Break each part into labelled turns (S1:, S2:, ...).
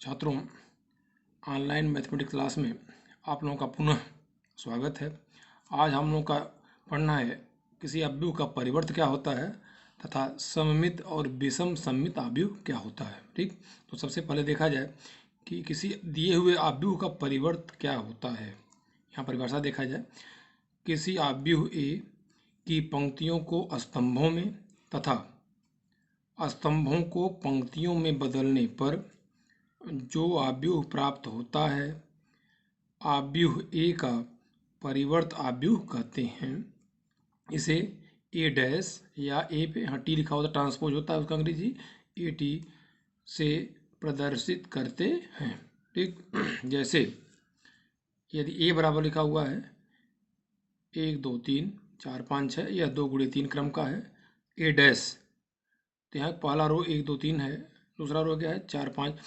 S1: छात्रों, online mathematics class में आप लोगों का पुनः स्वागत है। आज हम लोगों का पढ़ना है किसी अवयव का परिवर्त क्या होता है तथा सममित और विषम सममित अवयव क्या होता है। ठीक, तो सबसे पहले देखा जाए कि किसी दिए हुए अवयव का परिवर्त क्या होता है। यहाँ परिभाषा देखा जाए, किसी अवयव ए की पंक्तियों को स्तंभों में तथा स्तंभों को पंक्तियों में बदलने पर जो अवयव प्राप्त होता है, अवयव ए का परिवर्त अवयव कहते हैं। इसे ए डैश या ए पे टी लिखा होता ट्रांसपोज होता है उसका अंग्रेजी ए टी से प्रदर्शित करते हैं। ठीक, जैसे यदि ए बराबर लिखा हुआ है 1 2 3 4 5 6 या 2 गुणे 3 क्रम का है ए डैश, तो यहाँ पहला रो 1 2 3 है, दूसरा रो क्या है 4 5।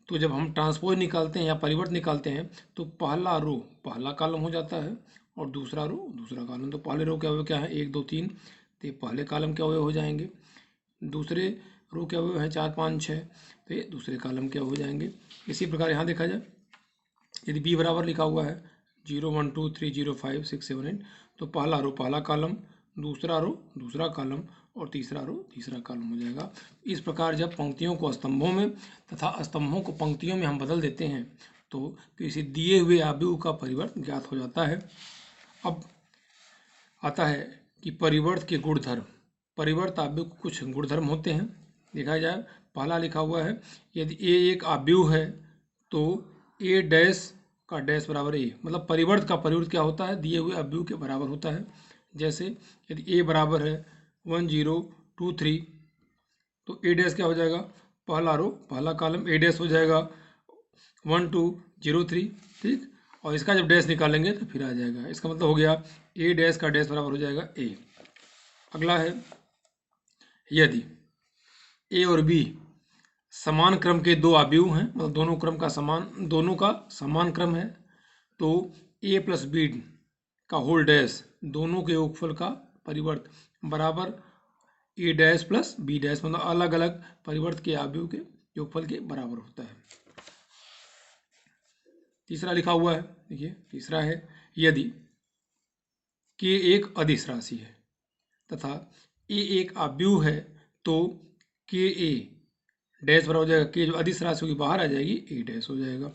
S1: तो जब हम ट्रांसपोज निकालते हैं या परिवर्त निकालते हैं तो पहला रो पहला कॉलम हो जाता है और दूसरा रो दूसरा कॉलम। तो पहले रो क्या है 1 2 3, तो ये पहले कॉलम के अवयव हो जाएंगे। दूसरे रो के अवयव हैं 4 5 6, तो ये दूसरे कॉलम के हो जाएंगे। इसी प्रकार यहाँ देखा जाए, यदि बी बराबर लिखा हुआ है 0 1 2 3 0 5 6 7 8, तो पहला रो पहला कॉलम, दूसरा रो दूसरा कॉलम और तीसरा रो तीसरा कॉलम हो जाएगा। इस प्रकार जब पंक्तियों को स्तंभों में तथा स्तंभों को पंक्तियों में हम बदल देते हैं तो किसी दिए हुए अवयव का परिवर्त ज्ञात हो जाता है। अब आता है कि परिवर्त के गुणधर्म। परिवर्त अवयव के कुछ गुणधर्म होते हैं। देखा जाए, पहला लिखा हुआ है यदि ए एक अवयव है तो ए डैश का डैश बराबर ए, मतलब परिवर्त का परिवर्त क्या होता है, दिए हुए अवयव के बराबर होता है। जैसे यदि ए बराबर है 1 0 2 3, तो ए डैश क्या हो जाएगा, पहला रो पहला कॉलम ए डैश हो जाएगा 1 2 0 3। ठीक, और इसका जब डैश निकालेंगे तो फिर आ जाएगा, इसका मतलब हो गया ए डैश का डैश बराबर हो जाएगा ए। अगला है, यदि ए और बी समान क्रम के दो अवयव हैं, मतलब दोनों का समान क्रम है, तो ए प्लस बी का होल डैश दोनों के योगफल का परिवर्त बराबर ए डैश प्लस बी डैश, मतलब अलग अलग परिवर्त के अवयव के योगफल के बराबर होता है। तीसरा लिखा हुआ है, देखिए तीसरा है, यदि के एक अदिश राशि है तथा ए एक अवयव है तो के ए डैश बराबर हो जाएगा, के जो अदिश राशि होगी बाहर आ जाएगी, ए डैश हो जाएगा।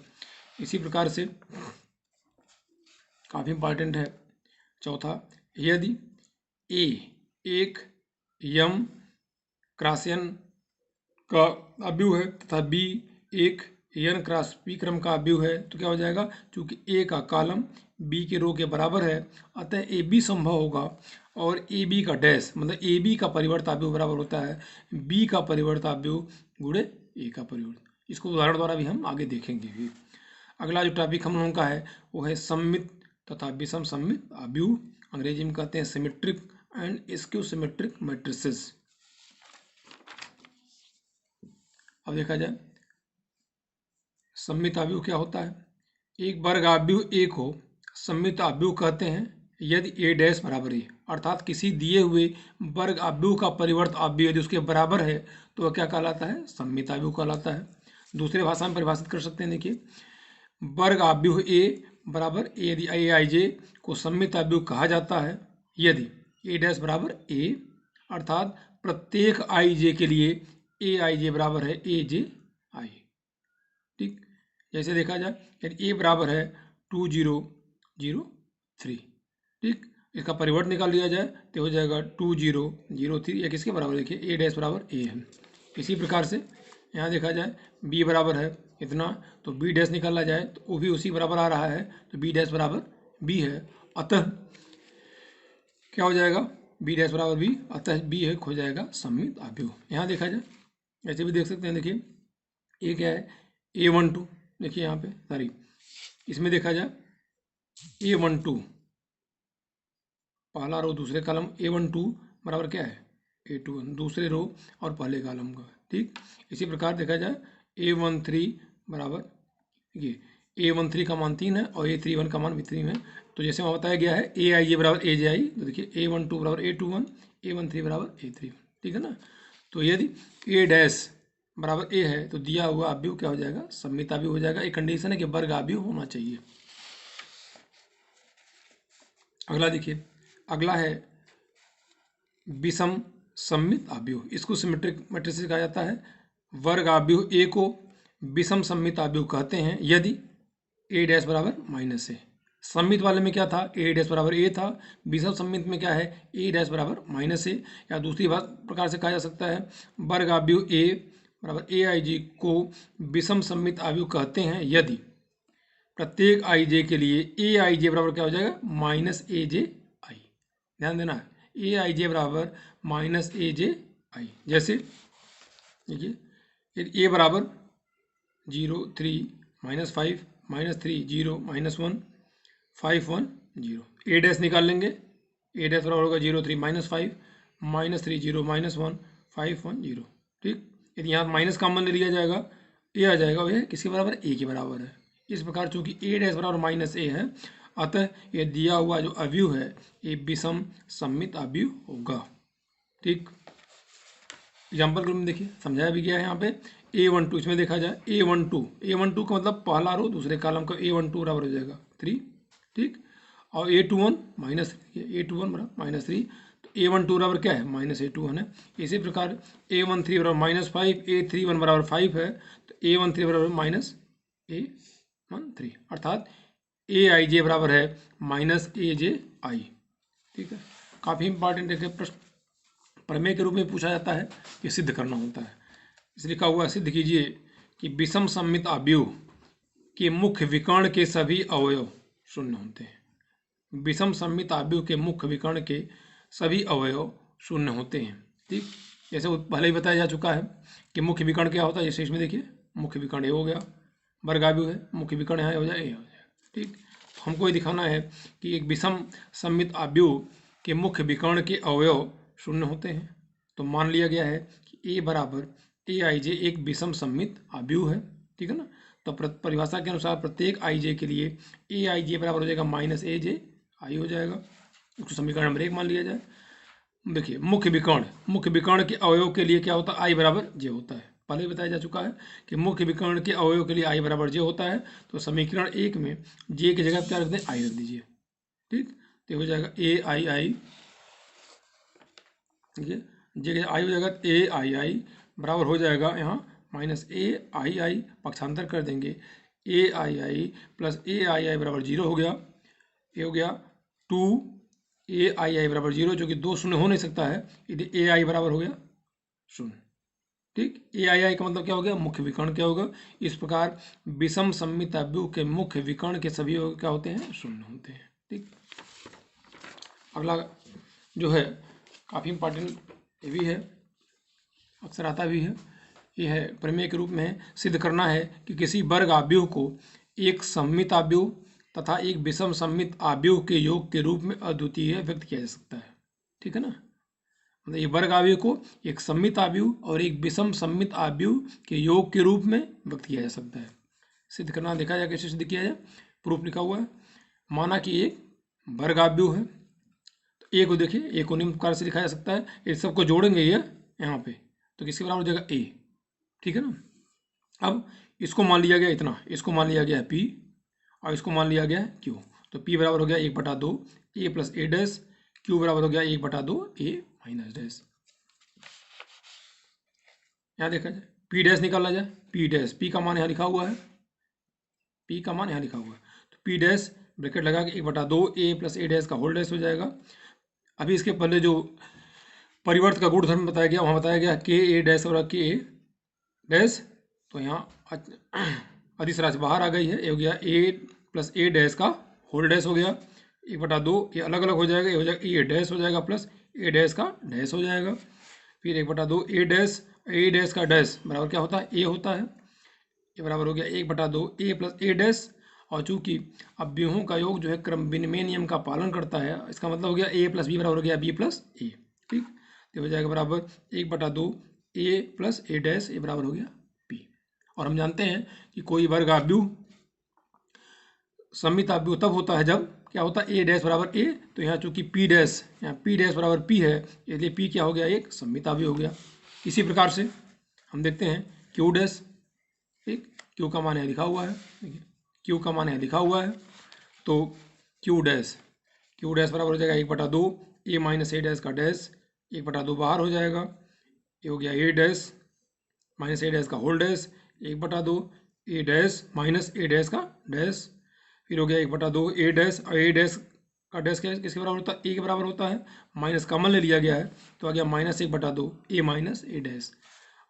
S1: इसी प्रकार से काफ़ी इंपॉर्टेंट है चौथा, यदि ए एक यम क्रॉस एन का अवयव है तथा बी एक एन क्रॉस पी क्रम का अवयव है तो क्या हो जाएगा, चूंकि ए का कॉलम बी के रो के बराबर है अतः ए बी संभव होगा और ए बी का डैश मतलब ए बी का परिवर्त अवयव बराबर होता है बी का परिवर्त अवयव गुणे ए का परिवर्त। इसको उदाहरण द्वारा भी हम आगे देखेंगे भी। अगला जो टॉपिक हम लोगों का है वो है सममित तथा विषम सममित अवयव, अंग्रेजी में कहते हैं symmetric and skew symmetric matrices. अब देखा जाए सममित अवयव क्या होता है, एक वर्ग अवयव एक हो सममित अवयव कहते हैं यदि ए डैश बराबर ए, अर्थात किसी दिए हुए वर्ग अवयव का परिवर्त अवयव यदि उसके बराबर है तो वह क्या कहलाता है, सममित अवयव कहलाता है। दूसरे भाषा में परिभाषित कर सकते हैं, देखिए वर्ग अवयव ए बराबर ए, यदि ए आई जे को सममित अवयव कहा जाता है यदि ए डैश बराबर ए, अर्थात प्रत्येक आई जे के लिए ए आई जे बराबर है ए जे आई। ठीक, जैसे देखा जाए यदि ए बराबर है 2 0 0 3, ठीक, इसका परिवर्त निकाल लिया जाए तो हो जाएगा 2 0 0 3, या किसके बराबर, देखिए ए डैश बराबर ए है। इसी प्रकार से यहाँ देखा जाए बी बराबर है इतना, तो बी डैश निकाला जाए तो वो भी उसी बराबर आ रहा है, तो बी डैश बराबर बी है, अतः क्या हो जाएगा, बी डैश बराबर बी, अतः बी है हो जाएगा सममित अवयव। यहाँ देखा जाए ऐसे भी देख सकते हैं, देखिए ये क्या है A12, देखिए यहाँ पे सॉरी इसमें देखा जाए A12 पहला रो दूसरे कॉलम A12 बराबर क्या है A21 दूसरे रो और पहले कॉलम का। ठीक, इसी प्रकार देखा जाए A13 बराबर, देखिए A13 का मान 3 है और A31 का मान भी 3 है, तो जैसे वहाँ बताया गया है ए आई जे बराबर ए जे आई, तो देखिए A12 बराबर A21 A13 बराबर A31, ठीक है ना। तो यदि ए डैश बराबर ए है तो दिया हुआ अवयव क्या हो जाएगा, सममित अवयव हो जाएगा। एक कंडीशन है कि वर्ग अवयव होना चाहिए। अगला देखिए, अगला है विषम सममित अवयव। इसको सिमेट्रिक मैट्रिक्स से कहा जाता है। वर्ग अवयव ए को विषम सममित अवयव कहते हैं यदि ए डैश बराबर माइनस ए। सममित वाले में क्या था, ए डैश बराबर ए था। विषम सममित में क्या है, ए डैश बराबर माइनस ए। या दूसरी प्रकार से कहा जा सकता है वर्ग अवयव ए बराबर ए आई जे को विषम सममित अवयव कहते हैं यदि प्रत्येक आई जे के लिए ए आई जे बराबर क्या हो जाएगा, माइनस ए जे आई। ध्यान देना है, ए आई जे बराबर माइनस ए जे आई। जैसे देखिए ए बराबर 0 3 -5 -3 0 -1 5 1 0। ए डैश निकाल लेंगे, ए डैश बराबर होगा 0 3 -5 -3 0 -1 5 1 0। ठीक, यदि यहाँ माइनस कॉमन ले लिया जाएगा, ए आ जाएगा, वह किसके बराबर, ए के बराबर है। इस प्रकार चूंकि ए डैश बराबर माइनस ए है, अतः यह दिया हुआ जो अवयव है ये विषम सममित अवयव होगा। ठीक, एग्जाम्पल ग्रुप में देखिए समझाया भी गया है यहाँ पे। A12 इसमें देखा जाए A12 का मतलब पहला रो दूसरे कॉलम का A12 बराबर हो जाएगा 3। ठीक, और A21 A21 बराबर -3, तो A12 बराबर क्या है, -A21 है। इसी प्रकार A13 बराबर -5, A31 बराबर 5 है, तो A13 बराबर -A13, अर्थात AIJ बराबर है -AJI। ठीक है, काफ़ी इंपॉर्टेंट है, प्रश्न प्रमेय के रूप में पूछा जाता है, ये सिद्ध करना होता है। इसलिए लिखा हुआ सिद्ध कीजिए कि विषम सममित अवयव के मुख्य विकर्ण के सभी अवयव शून्य होते हैं। विषम सममित अवयव के मुख्य विकर्ण के सभी अवयव शून्य होते हैं। ठीक, जैसे पहले ही बताया जा चुका है कि मुख्य विकर्ण क्या होता है। जैसे इसमें देखिए मुख्य विकर्ण ए हो गया, वर्ग अवयव है, मुख्य विकर्ण यहाँ हो जाए ए हो जाए। ठीक, हमको ये दिखाना है कि एक विषम सममित अवयव के मुख्य विकर्ण के अवयव शून्य होते हैं। तो मान लिया गया है कि ए बराबर ए आई जे एक विषम सममित अवयव है। ठीक है ना, तो परिभाषा के अनुसार प्रत्येक आई जे के लिए ए आई जे बराबर हो जाएगा -AJI हो जाएगा। उसको समीकरण नंबर 1 मान लिया जाए। देखिए मुख्य विकर्ण के अवयव के लिए क्या होता है, आई बराबर जे होता है। पहले भी बताया जा चुका है कि मुख्य विकर्ण के अवयव के लिए आई बराबर जे होता है। तो समीकरण 1 में जे की जगह क्या रख दें, आई रख दीजिए। ठीक, तो हो जाएगा AII, ठीक है, जे की आई हो जाएगा AII बराबर हो जाएगा यहाँ -AII, पक्षांतर कर देंगे AII प्लस AII बराबर 0 हो गया। ये हो गया 2 AII बराबर 0, जो कि 2 शून्य हो नहीं सकता है, यदि AI बराबर हो गया 0। ठीक, AII का मतलब क्या हो गया, मुख्य विकर्ण क्या होगा। इस प्रकार विषम सममित अवयव के मुख्य विकर्ण के सभी क्या होते हैं, शून्य होते हैं। ठीक, अगला जो है काफ़ी इंपॉर्टेंट ये भी है, अक्सर आता भी है। ये है प्रमेय के रूप में सिद्ध करना है कि किसी वर्ग अवयव को एक सममित अवयव तथा एक विषम सममित अवयव के योग के रूप में अद्वितीय व्यक्त किया जा सकता है। ठीक है ना, मतलब ये वर्ग अवयव को एक सममित अवयव और एक विषम सममित अवयव के योग के रूप में व्यक्त किया जा सकता है। सिद्ध करना देखा जाए कैसे सिद्ध किया जाए। प्रूफ लिखा हुआ है। माना कि एक वर्ग अवयव है, तो ए को देखिए, ए को निम्न प्रकार से लिखा जा सकता है। इस सबको जोड़ेंगे ये यहाँ पे, तो किसके बराबर हो जाएगा, ए। ठीक है ना, अब इसको मान लिया गया इतना, इसको मान लिया गया है पी और इसको मान लिया गया है क्यू। तो पी बराबर हो गया 1/2 ए प्लस ए डैश, क्यू बराबर हो गया 1/2 ए माइनस डैश। यहाँ देखा जाए पी डैश निकाला जाए, पी डैश, पी का मान यहाँ लिखा हुआ है, पी का मान यहाँ लिखा हुआ है, तो पी डैश ब्रैकेट लगा के 1/2 ए प्लस ए डैश का होल डैश हो जाएगा। अभी इसके पहले जो परिवर्त का गुणधर्म बताया गया, वहाँ बताया गया के ए डैश और के ए डैश, तो यहाँ अदिश राशि बाहर आ गई है। ये हो गया ए प्लस ए डैश का होल डैश हो गया 1/2, ये अलग अलग हो जाएगा, ये हो जाएगा ए डैश हो जाएगा प्लस ए डैश का डैश हो जाएगा। फिर 1/2 ए डैश का डैश बराबर क्या होता है, ए होता है। ये बराबर हो गया 1/2 ए प्लस ए डैश, और चूंकि अवयवों का योग जो है क्रम विनिमय नियम का पालन करता है, इसका मतलब हो गया ए प्लस बी बराबर हो गया बी प्लस ए। ठीक, तो हो जाएगा बराबर 1/2 ए प्लस ए डैश, ये बराबर हो गया पी। और हम जानते हैं कि कोई वर्ग अवयव सममित अवयव तब होता है जब क्या होता है, ए डैश बराबर ए। तो यहाँ चूंकि पी डैश, यहाँ पी डैश बराबर पी है, इसलिए पी क्या हो गया, एक सममित अवयव हो गया। इसी प्रकार से हम देखते हैं क्यू डैश, ठीक, क्यू का मान यहाँ लिखा हुआ है, देखिए क्यू का मान यहाँ लिखा हुआ है, तो क्यू डैश बराबर हो जाएगा 1/2 ए माइनस ए डैश का डैश, 1/2 बाहर हो जाएगा, ये हो गया ए डैश माइनस ए डैश का होल डैश, 1/2 ए डैश माइनस ए डैश का डैश, फिर हो गया 1/2 ए डैश, और ए डैश का डैश किसके बराबर होता है, ए के बराबर होता है, माइनस कॉमन ले लिया गया है तो आ गया -1/2 ए माइनस ए डैश,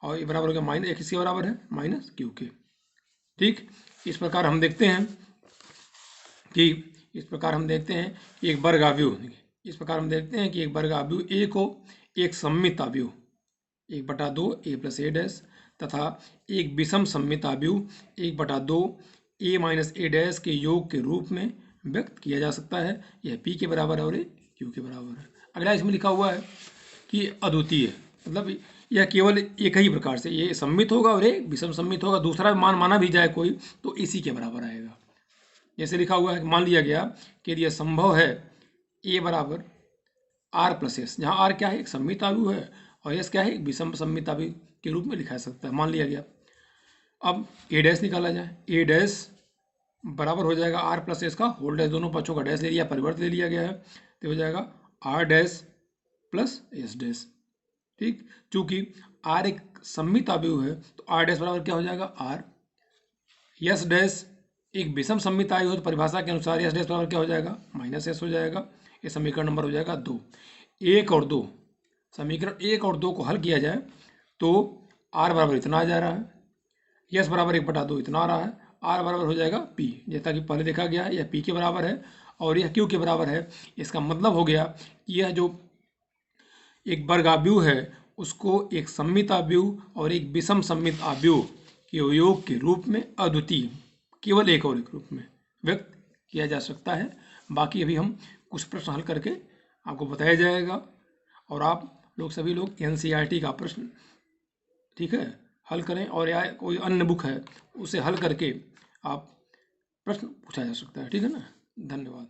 S1: और ये बराबर हो गया माइनस, किसके बराबर है, माइनस क्यू के। ठीक, इस प्रकार हम देखते हैं कि एक वर्ग अवयव, इस प्रकार हम देखते हैं कि एक वर्ग अवयव ए को एक सममित अवयव 1/2 ए प्लस ए डैश तथा एक विषम सममित अवयव 1/2 ए माइनस ए डैश के योग के रूप में व्यक्त किया जा सकता है। यह पी के बराबर है और ये क्यू के बराबर है। अगला इसमें लिखा हुआ है कि अद्वितीय, मतलब यह केवल एक ही प्रकार से ये सममित होगा और ये विषम सममित होगा, दूसरा मान माना भी जाए कोई तो इसी के बराबर आएगा। जैसे लिखा हुआ है, मान लिया गया कि यदि यह संभव है ए बराबर आर प्लस एस, जहाँ आर क्या है, एक सममित अवयव है और एस क्या है, एक विषम सममित अवयव के रूप में लिखा जा सकता है, मान लिया गया। अब ए डैश निकाला जाए, ए डैश बराबर हो जाएगा आर प्लस एस का होल डैश, दोनों पक्षों का डैश ले लिया, परिवर्त ले लिया गया है, तो हो जाएगा R dash plus S dash. ठीक, चूंकि आर एक सममित अवयव है तो आर डैश बराबर क्या हो जाएगा, आर। एस डैश एक विषम सममित अवयव है तो परिभाषा के अनुसार एस डैश बराबर क्या हो जाएगा, माइनस एस हो जाएगा। ये समीकरण नंबर हो जाएगा 2। समीकरण 1 और 2 को हल किया जाए तो आर बराबर इतना आ जा रहा है, एस बराबर 1/2 इतना आ रहा है, आर बराबर हो जाएगा पी, जैसा कि पहले देखा गया है यह पी के बराबर है और यह क्यू के बराबर है। इसका मतलब हो गया कि यह जो एक वर्ग अवयव है उसको एक सममित अवयव और एक विषम सममित अवयव के योग के रूप में अद्वितीय, केवल एक और एक रूप में व्यक्त किया जा सकता है। बाकी अभी हम कुछ प्रश्न हल करके आपको बताया जाएगा और आप लोग सभी लोग एनसीईआरटी का प्रश्न, ठीक है, हल करें, और या कोई अन्य बुक है उसे हल करके आप प्रश्न पूछा जा सकता है। ठीक है ना, धन्यवाद।